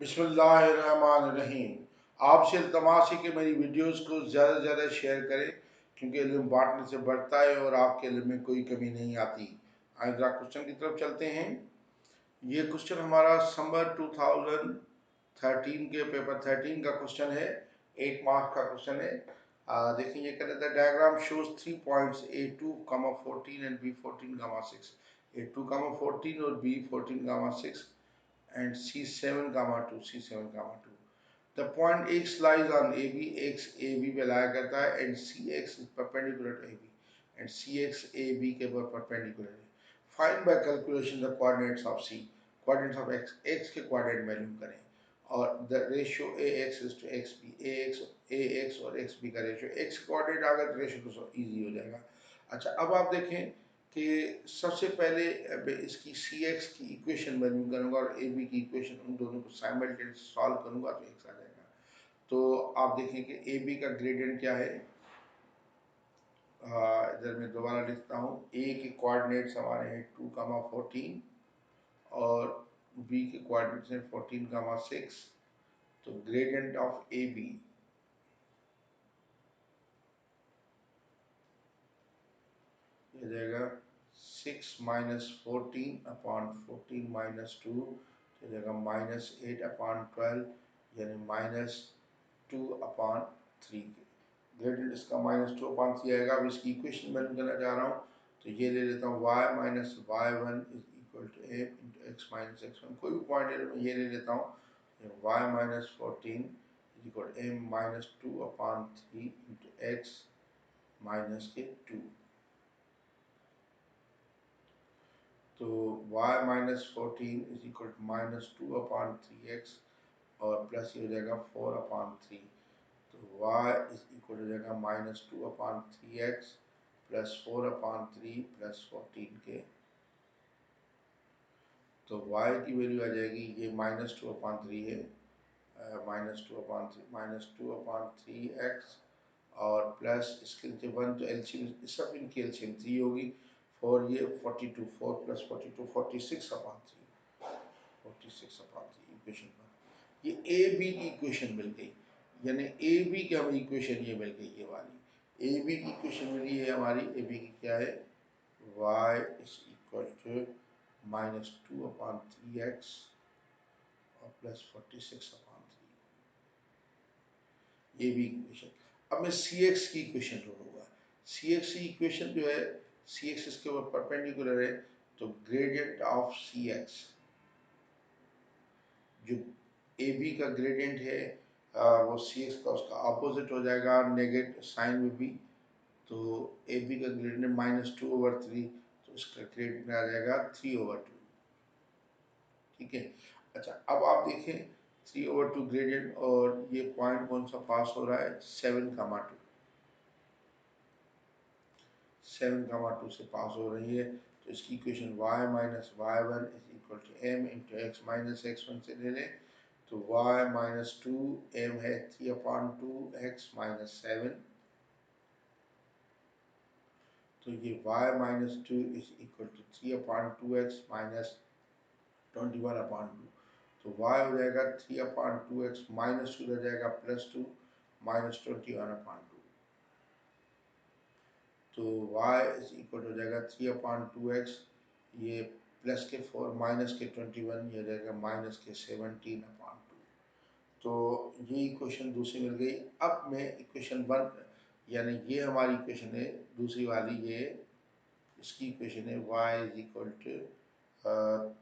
बिस्मिल्लाहिर्रहमानिर्रहीम। आपसे इल्तमास है कि मेरी वीडियोस को ज़्यादा से ज़्यादा शेयर करें, क्योंकि इल्म बांटने से बढ़ता है और आपके इल्म में कोई कमी नहीं आती। आइए ज़रा क्वेश्चन की तरफ चलते हैं। ये क्वेश्चन हमारा समर 2013 के पेपर 13 का क्वेश्चन है। 8 मार्क्स का क्वेश्चन है। देखिए, ये कहते हैं diagram shows 3 points A2, 14 and B14, 6। A2, 14 और B14, 6 and C7, 2, C7, 2. The point X lies on AB, X AB पे लाया करता है and CX is perpendicular to AB and CX AB के ऊपर perpendicular है. Find by calculation the coordinates of C. Coordinates of X, X के coordinate मालूम करें और the ratio AX is to XB, AX और XB का ratio, X coordinate आ गया तो ratio तो easy हो जाएगा। अच्छा, अब आप देखें कि सबसे पहले इसकी सी एक्स की इक्वेशन मैं करूँगा और ए बी की इक्वेशन, उन दोनों को साइमल्टेनियस सॉल्व करूँगा तो एक्स आ जाएगा। तो आप देखें कि ए बी का ग्रेडियंट क्या है। इधर मैं दोबारा लिखता हूँ। ए के कोऑर्डिनेट्स हमारे हैं 2, 14 और बी के कोऑर्डिनेट्स हैं 14, 6। तो ग्रेडियंट ऑफ ए बी हो जाएगा 6 माइनस 14 माइनस 2, हो जाएगा -8/12, यानी -2/3 के। ग्रेडियंट इसका -2/3 आएगा। अब इसकी इक्वेशन मैं करना चाह रहा हूँ, तो ये ले लेता हूँ y minus y1 is equal to a into x minus x1। कोई भी पॉइंट है मैं ये ले लेता हूँ, y minus 14 is equal to m minus 2/3 into x minus के 2। तो y minus 14 is equal to -2/3x और प्लस ये हो जाएगा 4/3। तो y इज इक्वल हो जाएगा -2/3x प्लस 4/3 प्लस 14 के। तो y की वैल्यू आ जाएगी, ये -2/3 है, -2/3 और प्लस इसके नीचे 1, तो एलसीएम सब इनकी एलसीएम 3 होगी। 4 ये 42, 4 प्लस 42 46/3, 46/3 इक्वेशन पर। ये ए बी की इक्वेशन मिल गई, यानी ए बी की हमें इक्वेशन ये मिल गई, ये वाली ए बी की इक्वेशन मिली है हमारी। ए बी की क्या है, y is equal to -2/3x और प्लस 46/3, ये भी इक्वेशन। अब मैं सी एक्स की इक्वेशन ढूंढूंगा। सी एक्स की इक्वेशन जो है, सी एक्स इसके ऊपर परपेंडिकुलर है, तो ग्रेडियंट ऑफ सी एक्स, जो ए बी का ग्रेडियंट है वो सी एक्स का उसका अपोजिट हो जाएगा, नेगेटिव साइन में भी। तो ए बी का ग्रेडियंट -2/3, तो इसका ग्रेडियंट आ जाएगा 3/2। ठीक है। अच्छा, अब आप देखें 3/2 ग्रेडियंट, और ये पॉइंट कौन सा पास हो रहा है, 7, 7, 2 से पास हो रही है। तो इसकी equation y minus y1 is equal to m into x minus x1 से ले लें। तो y माइनस 2 m है 3/2 x माइनस 7। तो ये y minus 2 is equal to 3/2 x minus 21/2। तो y हो जाएगा 3/2 x माइनस 2 रह जाएगा +2 माइनस 21/2। तो y इज इक्वल हो जाएगा 3/2x, ये प्लस के 4 माइनस के 21, ये रहेगा माइनस के 17/2। तो ये इक्वेशन दूसरी मिल गई। अब मैं इक्वेशन 1, यानी ये हमारी इक्वेशन है दूसरी वाली, ये इसकी इक्वेशन है y is equal to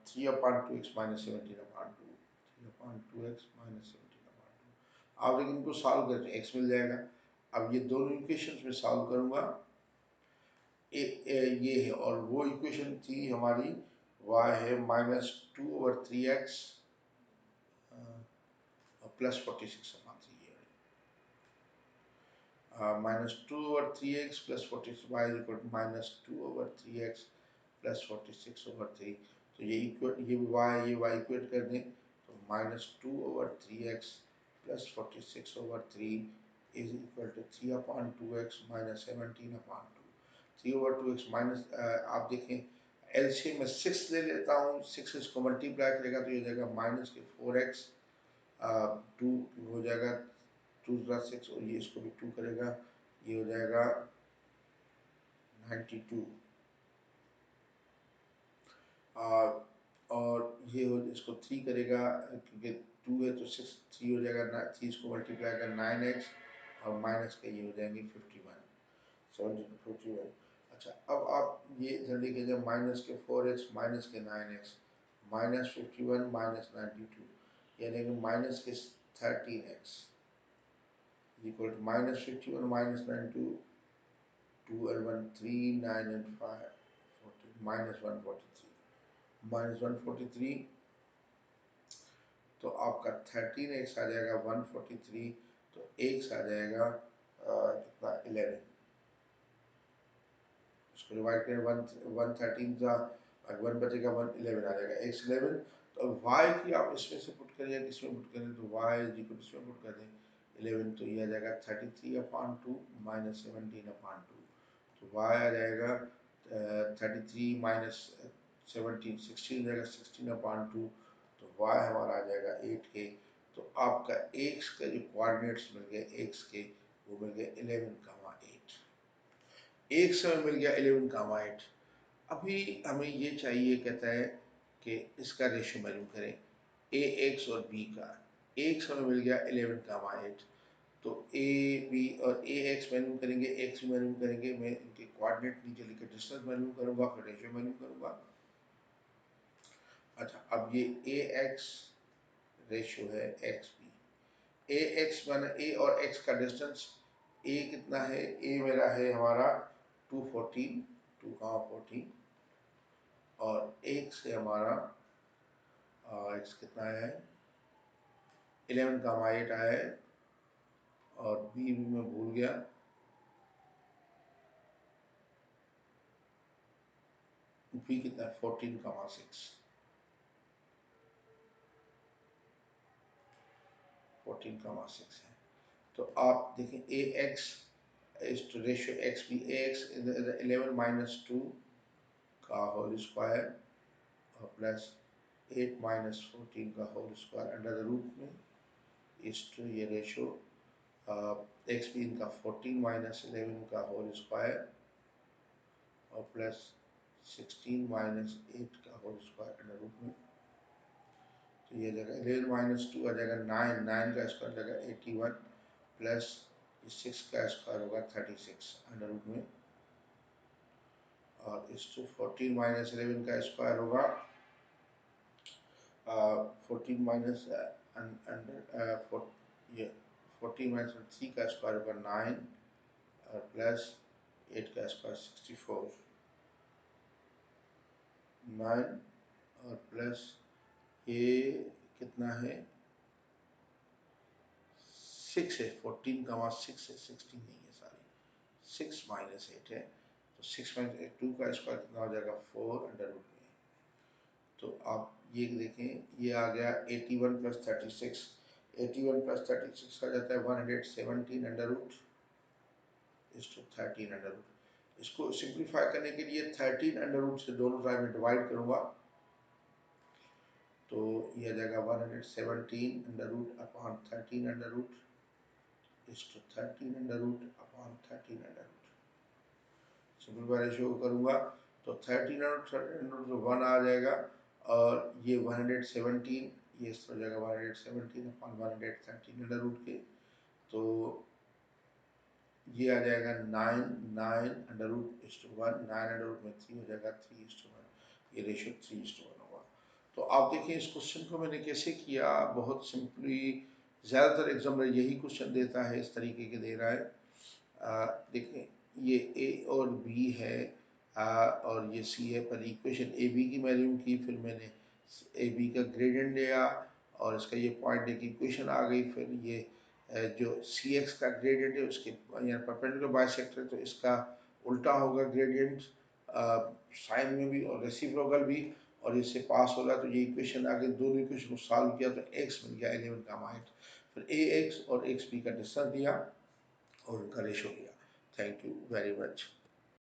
3/2x minus 17/2, 3/2x minus 17/2। आप लेकिन इनको सॉल्व करके x मिल जाएगा। अब ये दोनों इक्वेशन में सॉल्व करूंगा, ये है, और वो इक्वेशन थी हमारी y है -2/3x plus 46/3 -2/3x plus 46, y is equal to -2/3x plus 46/3। तो ये y इक्वेट कर दें, तो -2/3x plus 46/3 is equal to 3/2x minus 17/2। 3/2x minus, आप देखें एलसीएम में 6 ले लेता हूँ, 6 इसको मल्टीप्लाई करेगा तो ये हो जाएगा -4x टू हो जाएगा, 2 + 6 और ये इसको भी 2 करेगा, ये हो जाएगा 92। और ये हो इसको 3 करेगा क्योंकि 2 है तो 6 3 हो जाएगा, 3 इसको मल्टीप्लाई कर 9x और माइनस के ये हो जाएंगे 51, 17 अच्छा, अब आप ये जल्दी कीजिए, माइनस के 4x माइनस के 9x माइनस 51 माइनस 92 यानी कि माइनस के 13x equal to minus 51 minus 92, 2 and 1 3 9 and 5 40 minus 143 minus 143 तो आपका 13x आ जाएगा 143, तो x आ जाएगा कितना 11, इसको डिवाइड करें 113 का 1 बचेगा 111 आ जाएगा x 11। तो अब y की आप इसमें से पुट करें या किसमें पुट करें, तो y को इसमें पुट कर दें 11, तो ये आ जाएगा 33/2 माइनस 17/2, तो y आ जाएगा 33 माइनस 17 16 हो जाएगा 16/2, तो y हमारा आ जाएगा 8k। तो आपका x का जो कोऑर्डिनेट्स मिल गए x के वो मिल गए 11,8, एक समय मिल गया 11,8। अभी हमें ये चाहिए, कहता है कि इसका रेशियो मालूम करें ए एक्स और बी का। एक समय मिल गया 11,8, तो ए बी और ए एक्स मालूम करेंगे, एक्स भी मालूम करेंगे, मैं इनके कोऑर्डिनेट नीचे लिखे डिस्टेंस मालूम करूंगा, फिर रेशियो मालूम करूंगा। अच्छा, अब ये ए एक्स रेशियो है एक्स बी, ए एक्स माना ए और एक्स का डिस्टेंस, ए कितना है, ए मेरा है हमारा 214, 2,14 और एक से हमारा एक्स कितना है 11,8 आया है, और बी भी मैं भूल गया, बी कितना है 14,6, 14,6 है। तो आप देखें a x is to ratio x b, a x 11 - 2 का होल स्क्वायर और प्लस 8 - 14 का whole square under the root में इज टू ये रेशियो एक्स बी इनका 14 - 11 का होल स्क्वायर और प्लस 16 - 8 का होल स्क्वायर अंडर रूट में, तो ये जाएगा 11 - 2 आ जाएगा 9, 9 का स्क्वायर जाएगा 81 प्लस 6 का स्क्वायर होगा 36 अंडर रूट में, और इस टू 14 - 11 का स्क्वायर होगा 14 माइनस अंडर ये 14 - 3 का स्क्वायर होगा 9 और प्लस 8 का स्क्वायर 64, 9 और प्लस ये कितना है 6 है, 14,6 है, 16 नहीं है, सॉरी 6 - 8 है, तो 6 - 8 2 का स्क्वायर कितना हो जाएगा 4 अंडर रूट में। तो आप ये देखें, ये आ गया 81 + 36, 81 + 36 का जाता है 117 under root is to 13 under root. इसको सिंप्लीफाई करने के लिए 13 अंडर रूट से दोनों साइड में डिवाइड करूंगा, तो ये आ जाएगा 117 under root upon 13 under root is to 13 under root upon 13 under root. Simplify ratio करूंगा तो 13 अंडर रूट 1 आ जाएगा, और ये 117 ये इस हो जाएगा 117 अपॉन 113 अंडर रूट के, तो ये आ जाएगा 9 9 under root is to 1, 9 under root में 3 हो जाएगा 3:1, ये रेशियो 3:1 होगा। तो आप देखिए इस क्वेश्चन को मैंने कैसे किया, बहुत सिंपली, ज़्यादातर एग्जामिनर यही क्वेश्चन देता है, इस तरीके के दे रहा है। देखिए ये ए और बी है और ये सी है, पर इक्वेशन ए बी की मैंने की, फिर मैंने ए बी का ग्रेडियंट लिया और इसका ये पॉइंट एक इक्वेशन आ गई, फिर ये जो सी एक्स का ग्रेडियंट है उसके यहाँ परपेंडिकुलर बाइसेक्टर, तो इसका उल्टा होगा ग्रेडियंट साइन में भी और रेसिप्रोकल भी, और इससे पास होगा, तो ये इक्वेशन आ गई। दोनों इक्वेशन को सॉल्व किया तो एक्स मिल गया 11,8, फिर ए एक्स और एक्स बी का डिस्टेंस दिया और उनका रेशो दिया। Thank you very much.